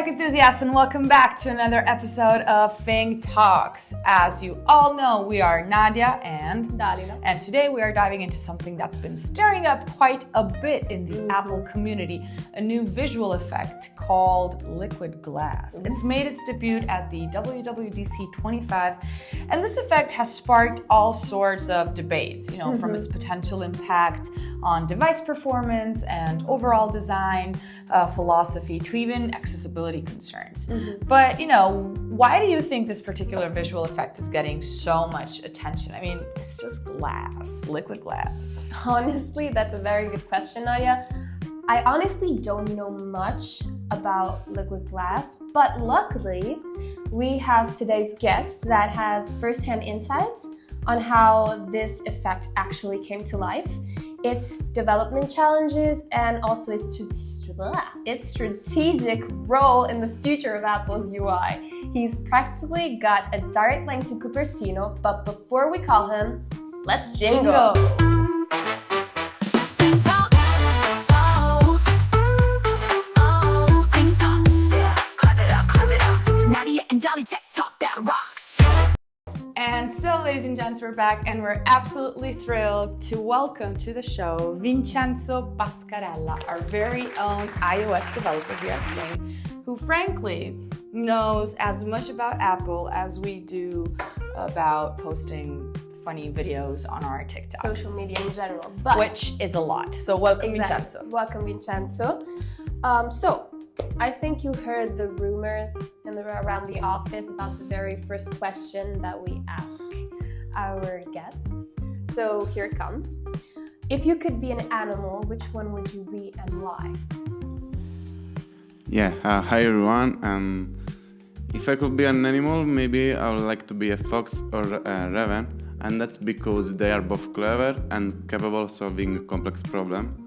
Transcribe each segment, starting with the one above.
tech enthusiasts, and welcome back to another episode of Fing Talks. As you all know, we are Nadya and Dalila. And today we are diving into something that's been stirring up quite a bit in the Apple community, a new visual effect called liquid glass. It's made its debut at the WWDC 25, and this effect has sparked all sorts of debates, from its potential impact on device performance and overall design, philosophy, to even accessibility concerns. But, why do you think this particular visual effect is getting so much attention? I mean, it's just glass, liquid glass. Honestly, that's a very good question, Nadya. I honestly don't know much about liquid glass, but luckily we have today's guest that has first-hand insights on how this effect actually came to life, its development challenges, and also its strategic role in the future of Apple's UI. He's practically got a direct link to Cupertino, but before we call him, let's jingle. Nadya and Dalila tech talk that rocks. And so, ladies and gents, we're back, and we're absolutely thrilled to welcome to the show Vincenzo Pascarella, our very own iOS developer here at Fing, who frankly knows as much about Apple as we do about posting funny videos on our TikTok. Social media in general. Which is a lot. So welcome, exactly. Vincenzo. Welcome, Vincenzo. So, I think you heard the rumors around the office about the very first question that we ask our guests. So here it comes. If you could be an animal, which one would you be and why? Hi everyone. If I could be an animal, maybe I would like to be a fox or a raven, and that's because they are both clever and capable of solving complex problems.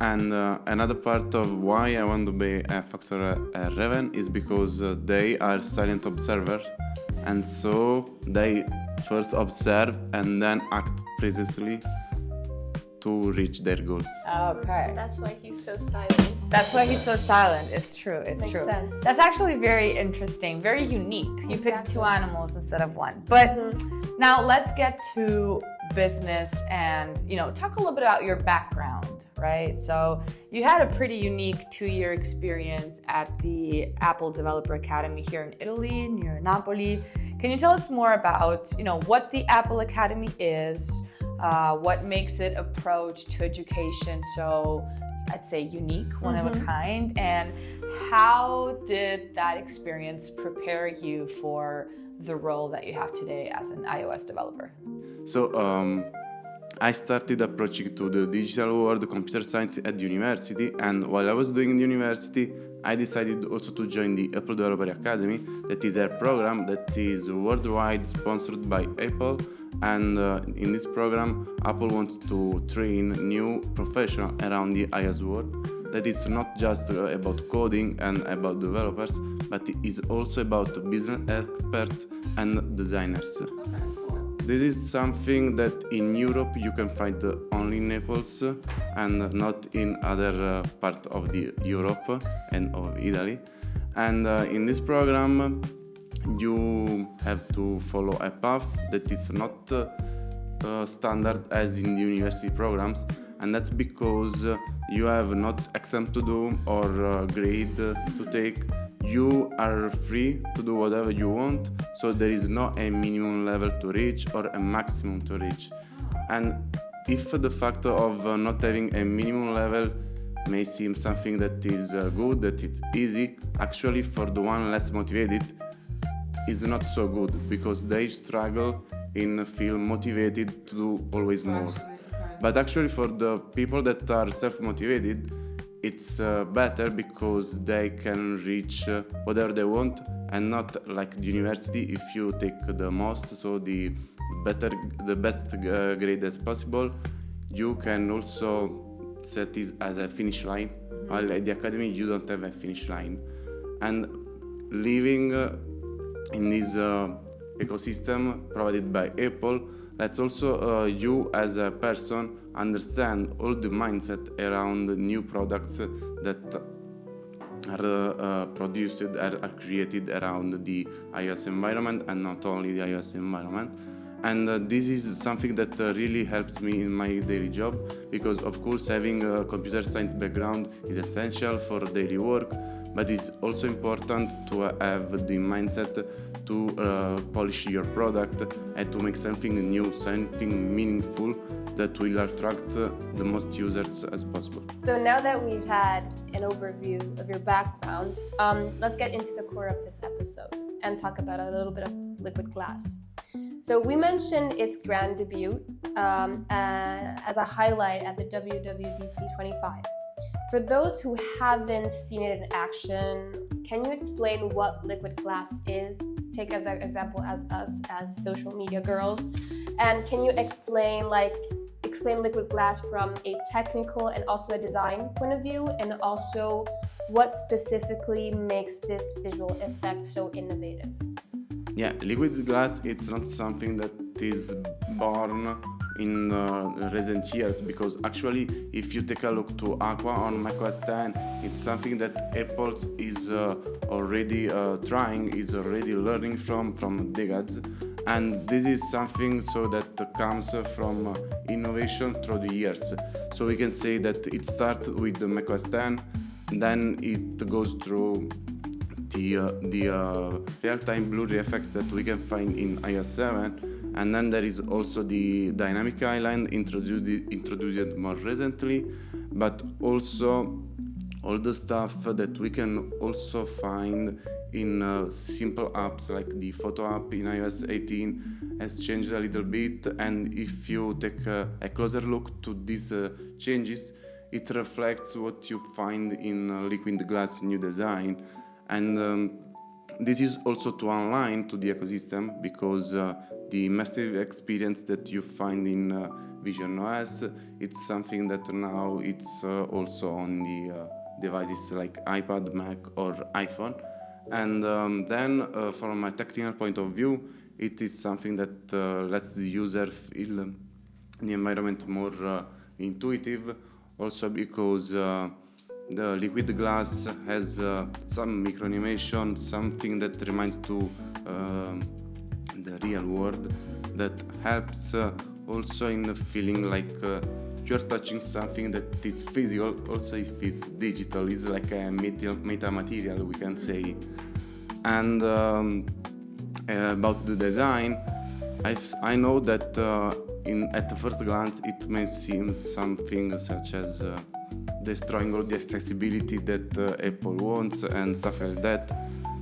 And another part of why I want to be a fox or a raven is because they are silent observers, and so they first observe and then act precisely to reach their goals. Okay. That's why he's so silent. That's why he's so silent. It's true. It's Makes true. sense. That's actually very interesting, very unique. You picked two animals instead of one. But now let's get to business and, talk a little bit about your background, right? So you had a pretty unique 2-year experience at the Apple Developer Academy here in Italy, near Napoli. Can you tell us more about, what the Apple Academy is, what makes it approach to education so, I'd say, unique, one of a kind, and how did that experience prepare you for the role that you have today as an iOS developer? So I started approaching to the digital world, computer science at the university, and while I was doing the university, I decided also to join the Apple Developer Academy. That is a program that is worldwide sponsored by Apple, and in this program, Apple wants to train new professionals around the iOS world. That is not just about coding and about developers, but it is also about business experts and designers. This is something that in Europe you can find only in Naples and not in other part of the Europe and of Italy. And in this program, you have to follow a path that is not standard as in the university programs, and that's because you have not exam to do or grade to take. You are free to do whatever you want, so there is no a minimum level to reach or a maximum to reach. And if the factor of not having a minimum level may seem something that is good, that it's easy, actually for the one less motivated, is not so good because they struggle in feel motivated to do always more. But actually for the people that are self-motivated, it's better because they can reach whatever they want, and not like the university. If you take the most, so the best grade as possible, you can also set it as a finish line. While at the academy, you don't have a finish line. And living in this ecosystem provided by Apple, let's also you as a person understand all the mindset around new products that are produced, are created around the iOS environment, and not only the iOS environment. And this is something that really helps me in my daily job, because of course having a computer science background is essential for daily work, but it's also important to have the mindset to polish your product and to make something new, something meaningful that will attract the most users as possible. So now that we've had an overview of your background, let's get into the core of this episode and talk about a little bit of liquid glass. So we mentioned its grand debut as a highlight at the WWDC 25. For those who haven't seen it in action, can you explain what liquid glass is? Take as an example as us, as social media girls. And can you explain liquid glass from a technical and also a design point of view, and also what specifically makes this visual effect so innovative? Yeah, liquid glass, it's not something that is born in recent years, because actually if you take a look to Aqua on macOS 10, it's something that Apple is already trying, is already learning from decades. And this is something so that comes from innovation through the years. So we can say that it starts with the macOS 10, then it goes through the real-time blurry effect that we can find in iOS 7, and then there is also the dynamic island introduced more recently, but also all the stuff that we can also find in simple apps like the photo app in iOS 18 has changed a little bit. And if you take a closer look to these changes, it reflects what you find in liquid glass new design. And this is also to align to the ecosystem, because the massive experience that you find in Vision OS, it's something that now it's also on the devices like iPad, Mac or iPhone. And then from a technical point of view, it is something that lets the user feel the environment more intuitive, also because the liquid glass has some micro animation, something that reminds to the real world, that helps also in feeling like you're touching something that is physical, also if it's digital, it's like a meta material, we can say. And about the design, I know that at the first glance it may seem something such as destroying all the accessibility that Apple wants and stuff like that,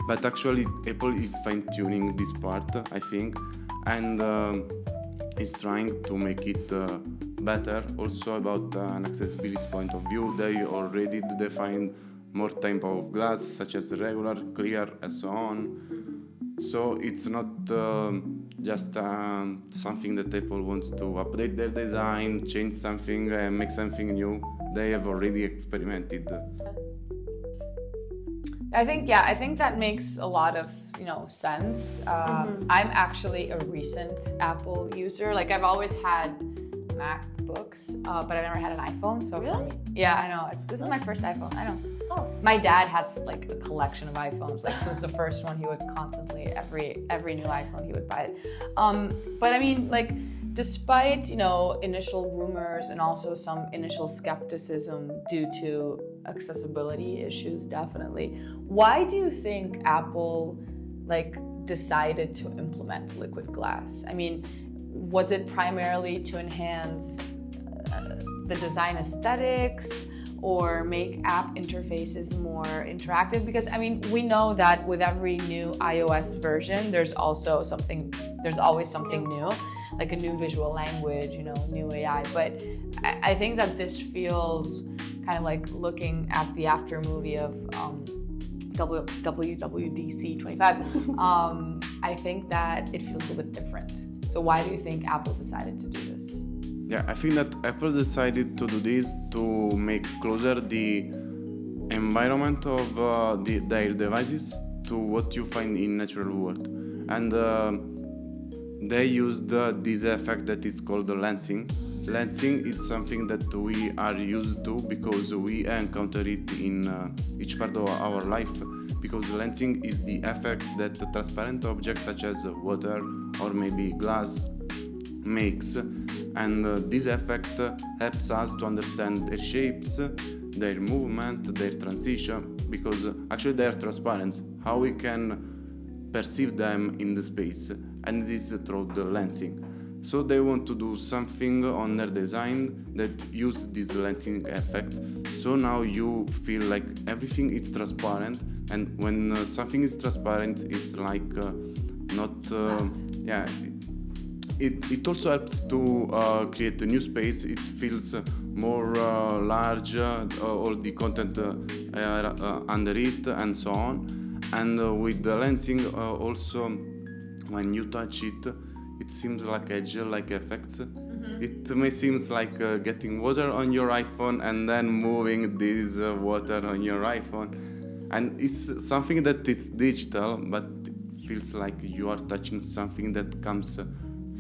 but actually Apple is fine-tuning this part, I think, and is trying to make it better. Also about an accessibility point of view, they already defined more type of glass, such as regular, clear, and so on. So it's not just something that Apple wants to update their design, change something, and make something new. They have already experimented. I think that makes a lot of sense. I'm actually a recent Apple user. Like, I've always had MacBooks, but I never had an iPhone. So really? Yeah, I know. This is my first iPhone. I know. Oh. My dad has like a collection of iPhones. Like, since the first one, he would constantly every new iPhone he would buy it. But I mean, like, despite initial rumors and also some initial skepticism due to accessibility issues, definitely, why do you think Apple decided to implement liquid glass? I mean, was it primarily to enhance the design aesthetics or make app interfaces more interactive? Because I mean, we know that with every new iOS version, there's always something new, like a new visual language, new AI. But I think that this feels kind of like looking at the after movie of WWDC 25. I think that it feels a little bit different. So why do you think Apple decided to do this? Yeah, I think that Apple decided to do this to make closer the environment of their devices to what you find in natural world. And they used this effect that is called the lensing. Lensing is something that we are used to because we encounter it in each part of our life. Because lensing is the effect that transparent objects such as water or maybe glass makes, and this effect helps us to understand their shapes, their movement, their transition, because actually they are transparent, how we can perceive them in the space, and this is through the lensing. So they want to do something on their design that use this lensing effect. So now you feel like everything is transparent, and when something is transparent, it's like not yeah. It also helps to create a new space. It feels more large, all the content under it, and so on. And with the lensing, also when you touch it, it seems like a gel-like effects. It may seem like getting water on your iPhone and then moving this water on your iPhone. And it's something that is digital, but feels like you are touching something that comes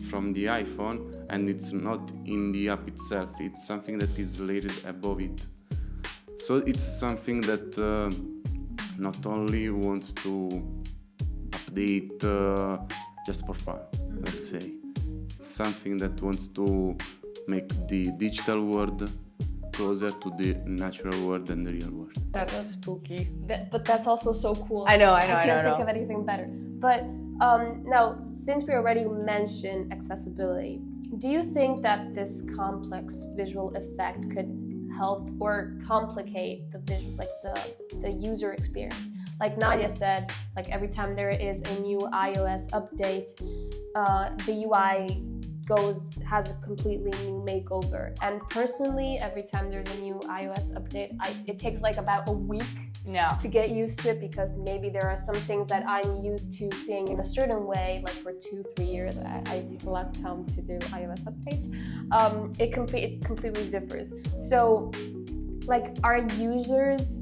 from the iPhone, and it's not in the app itself. It's something that is layered above it. So it's something that not only wants to update just for fun, let's say. It's something that wants to make the digital world closer to the natural world and the real world. That's spooky. But that's also so cool. I know. I can't think of anything better. But now, since we already mentioned accessibility, do you think that this complex visual effect could help or complicate the visual, like the user experience? Like Nadya said, like every time there is a new iOS update, the UI has a completely new makeover. And personally, every time there's a new iOS update, it takes like about a week to get used to it, because maybe there are some things that I'm used to seeing in a certain way, like for 2-3 years, I take a lot of time to do iOS updates. It completely differs. So, like, are users,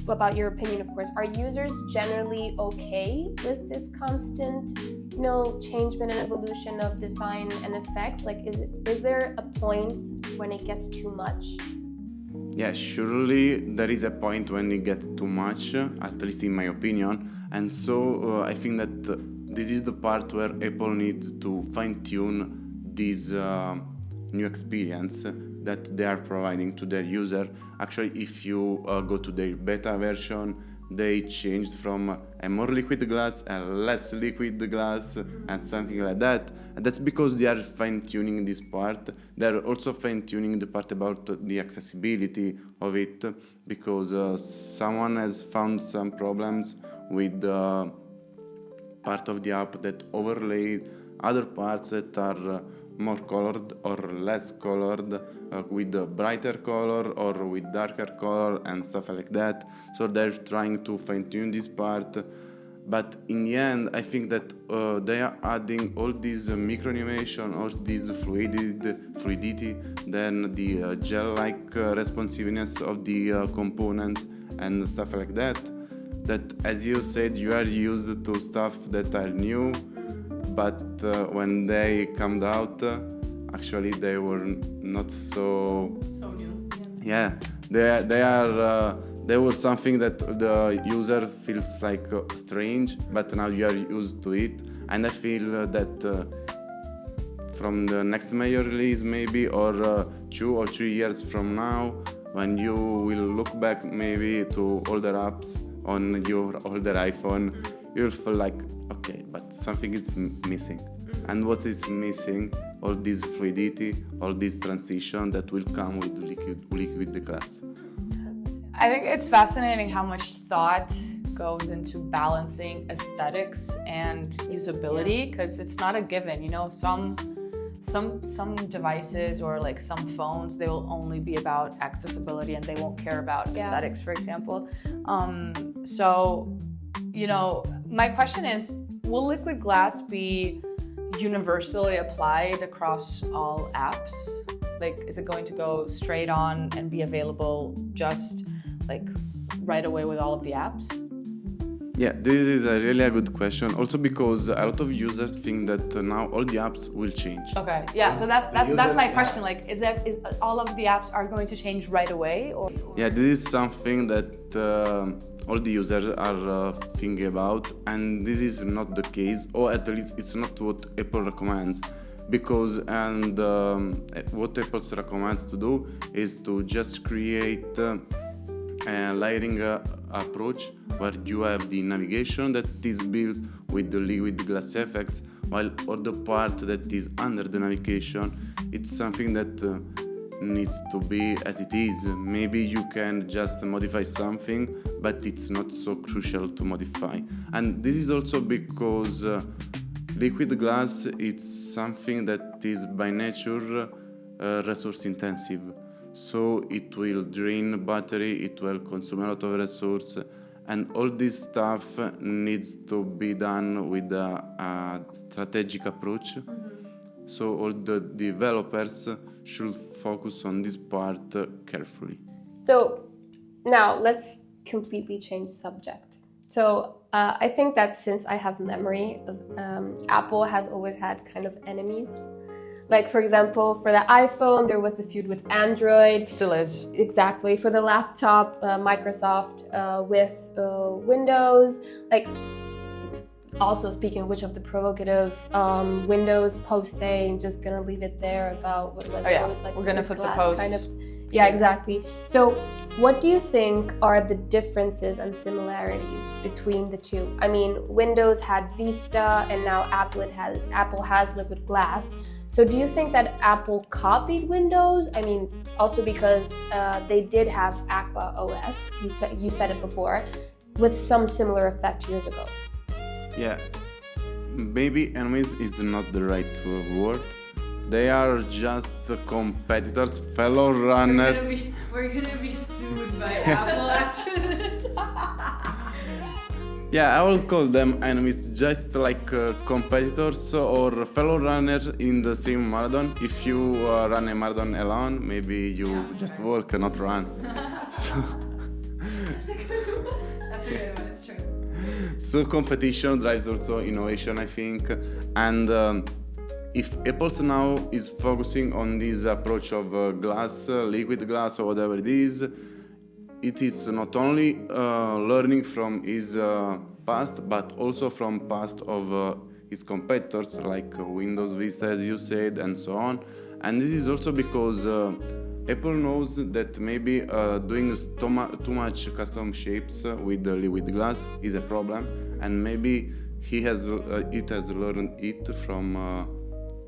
about your opinion, of course, are users generally okay with this constant, changement and evolution of design and effects? Like, is there a point when it gets too much? Yeah, surely there is a point when it gets too much, at least in my opinion. And so I think that this is the part where Apple needs to fine-tune this new experience that they are providing to their user. Actually, if you go to their beta version, they changed from a more liquid glass, a less liquid glass, and something like that. And that's because they are fine-tuning this part. They're also fine-tuning the part about the accessibility of it, because someone has found some problems with the part of the app that overlaid other parts that are more colored or less colored, with a brighter color or with darker color and stuff like that. So they're trying to fine-tune this part, but in the end I think that they are adding all this micro-animation or this fluidity, then the gel-like responsiveness of the components and stuff like that, as you said, you are used to stuff that are new, but when they come out, actually they were not so new. Yeah, they were something that the user feels like strange, but now you are used to it. And I feel that from the next major release, maybe, or 2 or 3 years from now, when you will look back maybe to older apps on your older iPhone, you'll feel like, okay, but something is missing. And what is missing? All this fluidity, all this transition that will come with liquid glass. I think it's fascinating how much thought goes into balancing aesthetics and usability, because it's not a given. Some devices or like some phones, they will only be about accessibility and they won't care about aesthetics, for example. So, my question is, will liquid glass be universally applied across all apps? Like, is it going to go straight on and be available just like right away with all of the apps? Yeah, this is a really a good question. Also because a lot of users think that now all the apps will change. Okay, yeah. So that's my question. Like, is all of the apps are going to change right away, or? Yeah, this is something that all the users are thinking about, and this is not the case, or at least it's not what Apple recommends. Because what Apple recommends to do is to just create a layering approach where you have the navigation that is built with the liquid glass effects, while all the part that is under the navigation, it's something that needs to be as it is. Maybe you can just modify something, but it's not so crucial to modify. And this is also because liquid glass it's something that is by nature resource intensive. So it will drain battery, it will consume a lot of resource, and all this stuff needs to be done with a strategic approach. So all the developers should focus on this part carefully. So now let's completely change subject. So I think that since I have memory, Apple has always had kind of enemies. Like, for example, for the iPhone, there was the feud with Android. Still is. Exactly. For the laptop, Microsoft with Windows. Like, also speaking which of the provocative Windows post saying just gonna leave it there about what was always like we're gonna put the glass post. kind of. Yeah, exactly. So what do you think are the differences and similarities between the two? I mean, Windows had Vista and now Apple has liquid glass. So do you think that Apple copied Windows? I mean, also because they did have Aqua OS, you said it before, with some similar effect years ago. Yeah, maybe enemies is not the right word. They are just competitors, fellow runners. We're gonna be sued by Apple after this. Yeah, I will call them enemies, just like competitors or fellow runners in the same marathon. If you run a marathon alone, maybe you just walk, not run. So, That's a good one, it's true. so competition drives also innovation, I think. And if Apple now is focusing on this approach of glass, liquid glass or whatever it is not only learning from his past, but also from past of his competitors like Windows Vista, as you said, and so on. And this is also because Apple knows that maybe doing too much custom shapes with the liquid glass is a problem, and maybe it has learned it from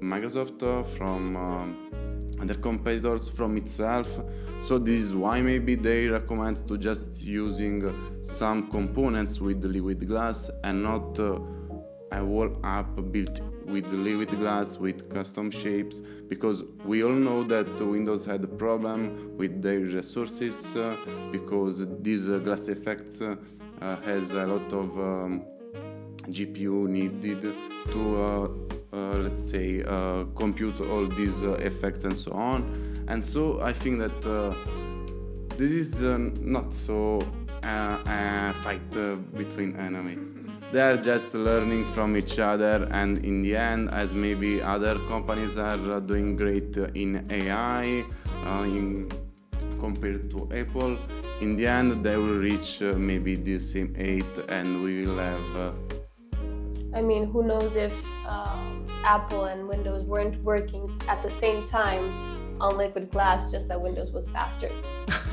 Microsoft, from other competitors, from itself. So this is why maybe they recommend to just using some components with the liquid glass and not a whole app built with the liquid glass with custom shapes, because we all know that Windows had a problem with their resources because these glass effects has a lot of GPU needed to let's say compute all these effects and so on. And so I think that this is not so a fight between enemies. They are just learning from each other, and in the end, as maybe other companies are doing great in AI compared to Apple, in the end they will reach maybe the same 8 and we will have I mean, who knows if Apple and Windows weren't working at the same time on liquid glass, just that Windows was faster.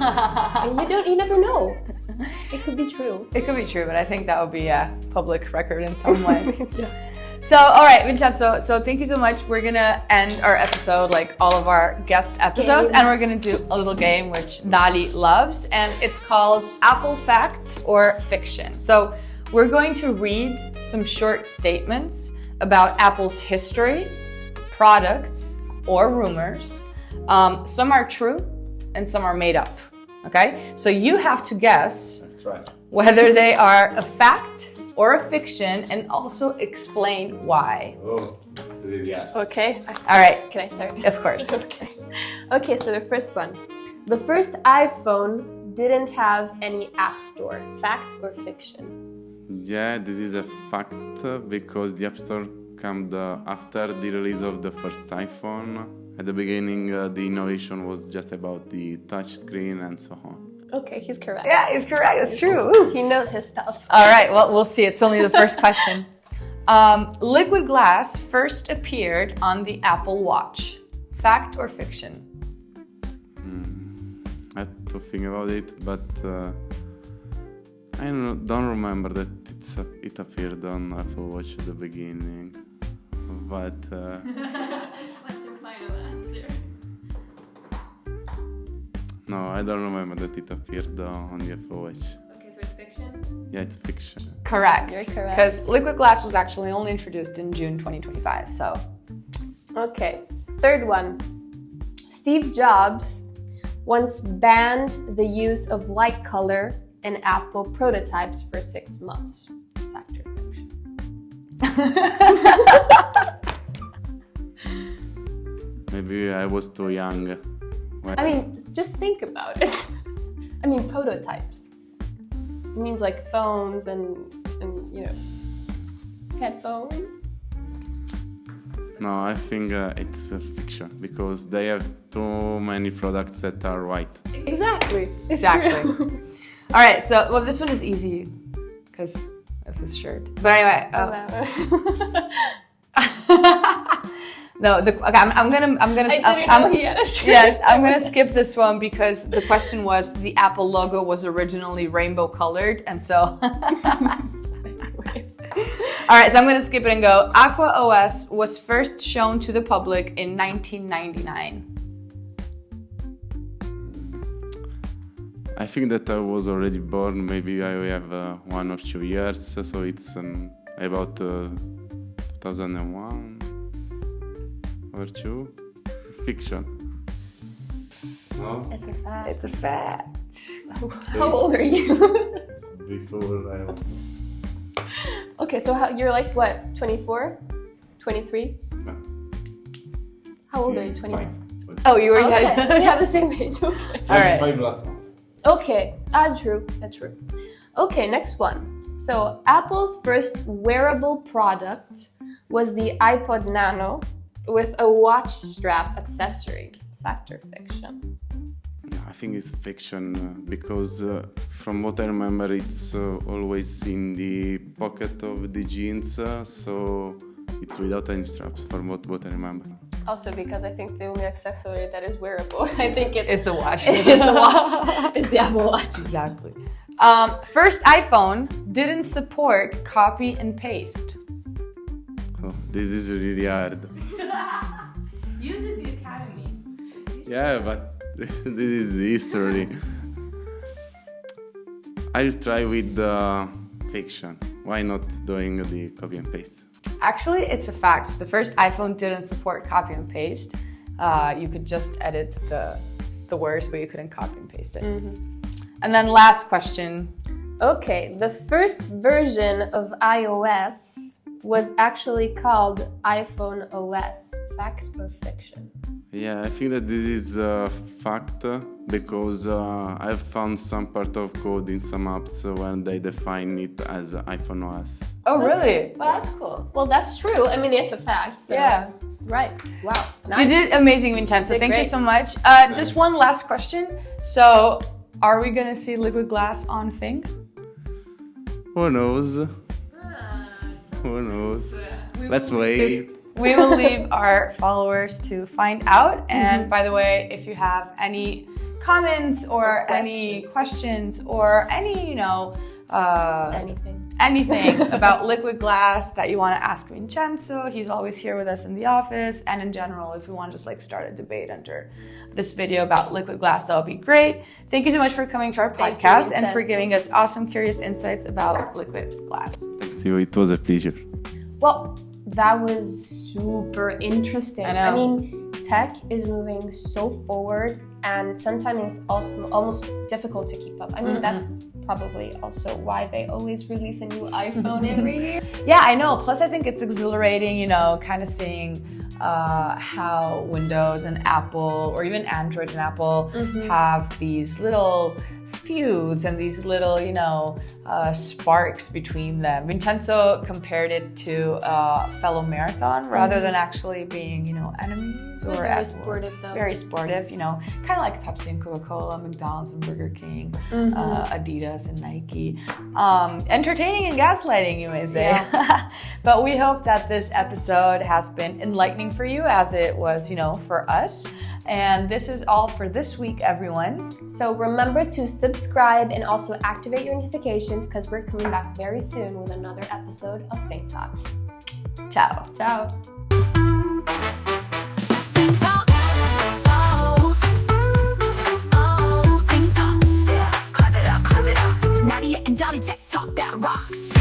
And you never know. It could be true. It could be true, but I think that would be a public record in some way. Yeah. So, all right, Vincenzo, so thank you so much. We're gonna end our episode like all of our guest episodes, and we're gonna do a little game which Dali loves, and it's called Apple Fact or Fiction. So we're going to read some short statements about Apple's history, products, or rumors. Some are true and some are made up, okay? So you have to guess whether they are a fact or a fiction and also explain why. Oh, that's really Okay. All right. Can I start? Of course. Okay, so the first one. The first iPhone didn't have any app store. Fact or fiction? Yeah, this is a fact because the App Store came after the release of the first iPhone. At the beginning, the innovation was just about the touch screen and so on. Okay, he's correct. Yeah, he's correct. It's true. He knows his stuff. All right, well, we'll see. It's only the first question. Liquid glass first appeared on the Apple Watch. Fact or fiction? I have to think about it, but I don't remember that it appeared on Apple Watch at the beginning. But What's your final answer? no, I don't remember that it appeared on the Apple Watch. Okay, so it's fiction? Yeah, it's fiction. Correct. You're correct. Because liquid glass was actually only introduced in June 2025, so. Okay, third one. Steve Jobs once banned the use of light color in Apple prototypes for 6 months. Fact or fiction? Maybe I was too young. I mean, just think about it. I mean, prototypes. It means like phones and you know, headphones. No, I think it's a fiction because they have too many products that are white. Exactly. It's Exactly. true. All right, so, well, this one is easy because of his shirt. But anyway. No, okay, I'm gonna. I didn't know he had a shirt. Yes, I'm gonna skip this one because the question was the Apple logo was originally rainbow colored, and so. Anyways. All right, so I'm gonna skip it and go. Aqua OS was first shown to the public in 1999. I think that I was already born. Maybe I have 1 or 2 years, so it's about 2001 or 2. Fiction. No, It's a fact. It's a fact. How old are you? it's before I was. Okay, so you're like what? 24? 23? How old are you? 20? Oh, you were. Okay, so we have the same age. Okay. All right. 5 last month. Okay, true. That's true. Okay, next one. So Apple's first wearable product was the iPod Nano with a watch strap accessory. Fact or fiction? I think it's fiction because from what I remember, it's always in the pocket of the jeans, so it's without any straps from what I remember. Also because I think the only accessory that is wearable, I think It's the watch. It's the watch. It's the Apple Watch. Exactly. First iPhone didn't support copy and paste. Oh, this is really hard. You did the academy. Yeah, but this is history. I'll try with the fiction. Why not doing the copy and paste? Actually, it's a fact. The first iPhone didn't support copy and paste. You could just edit the words, but you couldn't copy and paste it. And then last question. Okay, the first version of iOS was actually called iPhone OS. Fact or fiction? Yeah, I think that this is a fact because I've found some part of code in some apps when they define it as iPhone OS. Oh, really? Well, that's cool. Well, that's true. I mean, it's a fact. So. Yeah. Right. Wow. Nice. You did amazing, Vincenzo. Did Thank you great. so much. Just one last question. So, are we gonna see liquid glass on Fing? Who knows? Who knows? Let's wait. We will leave our followers to find out. And by the way, if you have any comments or any questions or any, anything about liquid glass that you want to ask Vincenzo, he's always here with us in the office. And in general, if you want to just start a debate under this video about liquid glass, that would be great. Thank you so much for coming to our podcast and for giving us awesome, curious insights about liquid glass. Thanks to you. It was a pleasure. Well, that was super interesting. I know. I mean, tech is moving so forward, and sometimes it's also almost difficult to keep up. I mean, that's probably also why they always release a new iPhone every year. Yeah, I know. Plus, I think it's exhilarating, kind of seeing how Windows and Apple, or even Android and Apple, have these little feuds and these little, sparks between them. Vincenzo compared it to a fellow marathon rather than actually being, enemies or very sportive though. Very sportive, kind of like Pepsi and Coca-Cola, McDonald's and Burger King, Adidas and Nike. Entertaining and gaslighting, you may say. Yeah. But we hope that this episode has been enlightening for you as it was, for us. And this is all for this week, everyone. So remember to subscribe and also activate your notifications because we're coming back very soon with another episode of Fing Talks. Ciao. Ciao. Fing Talks. Oh, Fing Talks. Yeah, clap it up, clap it up. Nadya and Dalila tech talk that rocks.